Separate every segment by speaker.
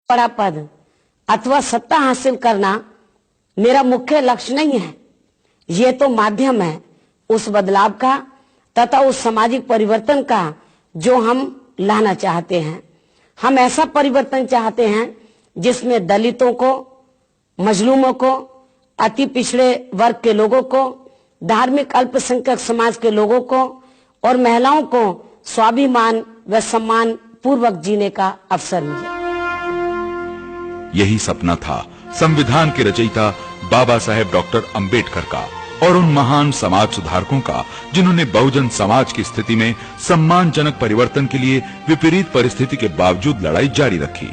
Speaker 1: बड़ा पद अथवा सत्ता हासिल करना मेरा मुख्य लक्ष्य नहीं है। ये तो माध्यम है उस बदलाव का तथा उस सामाजिक परिवर्तन का जो हम लाना चाहते हैं। हम ऐसा परिवर्तन चाहते हैं जिसमें दलितों को, मजलूमों को, अति पिछड़े वर्ग के लोगों को, धार्मिक अल्पसंख्यक समाज के लोगों को और महिलाओं को स्वाभिमान व सम्मान पूर्वक जीने का अवसर मिले।
Speaker 2: यही सपना था संविधान के रचयिता बाबा साहेब डॉक्टर अंबेडकर का और उन महान समाज सुधारकों का जिन्होंने बहुजन समाज की स्थिति में सम्मानजनक परिवर्तन के लिए विपरीत परिस्थिति के बावजूद लड़ाई जारी रखी।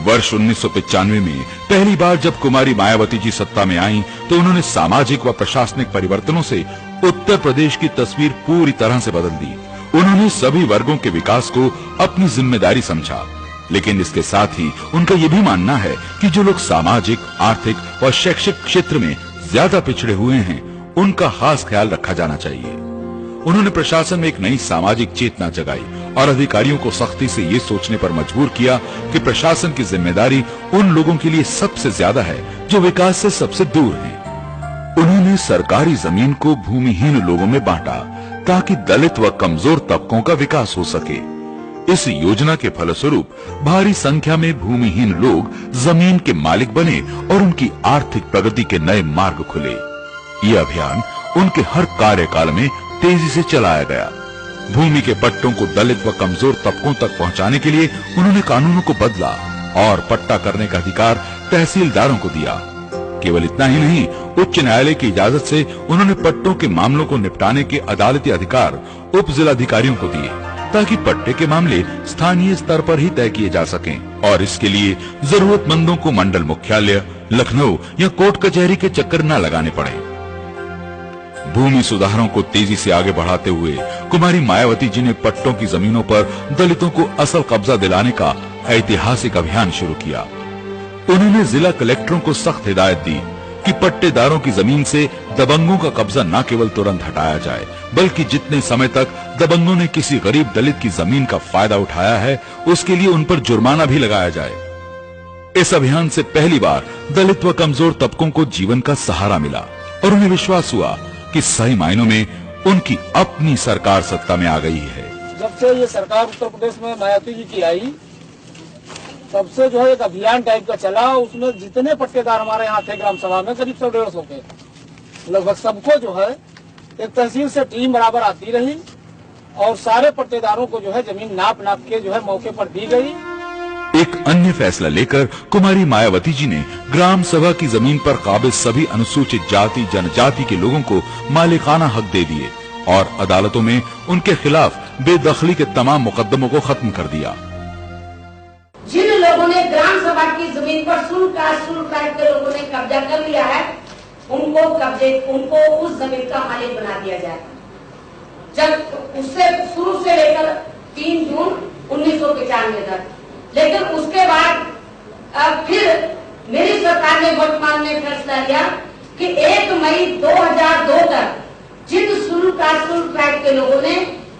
Speaker 2: वर्ष 1995 में पहली बार जब कुमारी मायावती जी सत्ता में आईं, तो उन्होंने सामाजिक व प्रशासनिक परिवर्तनों से उत्तर प्रदेश की तस्वीर पूरी तरह से बदल दी। उन्होंने सभी वर्गों के विकास को अपनी जिम्मेदारी समझा, लेकिन इसके साथ ही उनका ये भी मानना है कि जो लोग सामाजिक, आर्थिक और शैक्षिक क्षेत्र में ज्यादा पिछड़े हुए हैं, उनका खास ख्याल रखा जाना चाहिए। उन्होंने प्रशासन में एक नई सामाजिक चेतना जगाई और अधिकारियों को सख्ती से ये सोचने पर मजबूर किया कि प्रशासन की जिम्मेदारी उन लोगों के लिए सबसे ज्यादा है जो विकास से सबसे दूर हैं। उन्होंने सरकारी जमीन को भूमिहीन लोगों में बांटा ताकि दलित व कमजोर तबकों का विकास हो सके। इस योजना के फलस्वरूप भारी संख्या में भूमिहीन लोग जमीन के मालिक बने और उनकी आर्थिक प्रगति के नए मार्ग खुले। ये अभियान उनके हर कार्यकाल में तेजी से चलाया गया। भूमि के पट्टों को दलित व कमजोर तबकों तक पहुंचाने के लिए उन्होंने कानूनों को बदला और पट्टा करने का अधिकार तहसीलदारों को दिया। केवल इतना ही नहीं, उच्च न्यायालय की इजाजत से उन्होंने पट्टों के मामलों को निपटाने के अदालती अधिकार उप जिलाधिकारियों को दिए ताकि पट्टे के मामले स्थानीय स्तर पर ही तय किए जा सकें और इसके लिए जरूरतमंदों को मंडल मुख्यालय, लखनऊ या कोर्ट कचहरी के चक्कर न लगाने पड़े। भूमि सुधारों को तेजी से आगे बढ़ाते हुए कुमारी मायावती जी ने पट्टों की जमीनों पर दलितों को असल कब्जा दिलाने का ऐतिहासिक अभियान शुरू किया। उन्होंने जिला कलेक्टरों को सख्त हिदायत दी कि पट्टेदारों की जमीन से दबंगों का कब्जा न केवल तुरंत हटाया जाए, बल्कि जितने समय तक दबंगों ने किसी गरीब दलित की जमीन का फायदा उठाया है, उसके लिए उन पर जुर्माना भी लगाया जाए। इस अभियान से पहली बार दलित व कमजोर तबकों को जीवन का सहारा मिला और उन्हें विश्वास हुआ कि सही मायनों में उनकी अपनी सरकार सत्ता में आ गई है।
Speaker 3: जब से ये सरकार उत्तर प्रदेश में मायावती जी की आई, तब से जो है एक अभियान टाइप का चला। उसमें जितने पट्टेदार हमारे यहाँ थे ग्राम सभा में, करीब 150 के लगभग, सबको जो है एक तहसील से टीम बराबर आती रही और सारे पट्टेदारों को जो है जमीन नाप के जो है मौके पर दी गई।
Speaker 2: एक अन्य फैसला लेकर कुमारी मायावती जी ने ग्राम सभा की जमीन पर काबिज सभी अनुसूचित जाति जनजाति के लोगों को मालिकाना हक दे दिए और अदालतों में उनके खिलाफ बेदखली के तमाम मुकदमों को खत्म कर दिया।
Speaker 1: जिन लोगों ने ग्राम सभा की जमीन पर शुल्क के लोगों ने कब्जा कर लिया है, उनको उस जमीन का मालिक बना दिया जाए। जब उससे शुरू से लेकर 3 जून 1995 तक, लेकिन उसके बाद फिर मेरी सरकार ने वर्तमान में फैसला लिया कि 1 मई 2002 तक जिन शुल्क के लोगों ने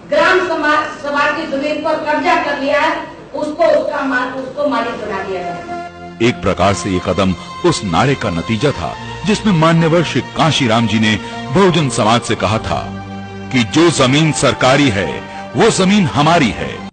Speaker 1: ग्राम सभा की जमीन पर कब्जा कर लिया है, उसको मालिक बना दिया जाए।
Speaker 2: एक प्रकार से ये कदम उस नारे का नतीजा था जिसमें मान्यवर श्री कांशीराम जी ने बहुजन समाज से कहा था कि जो जमीन सरकारी है वो जमीन हमारी है।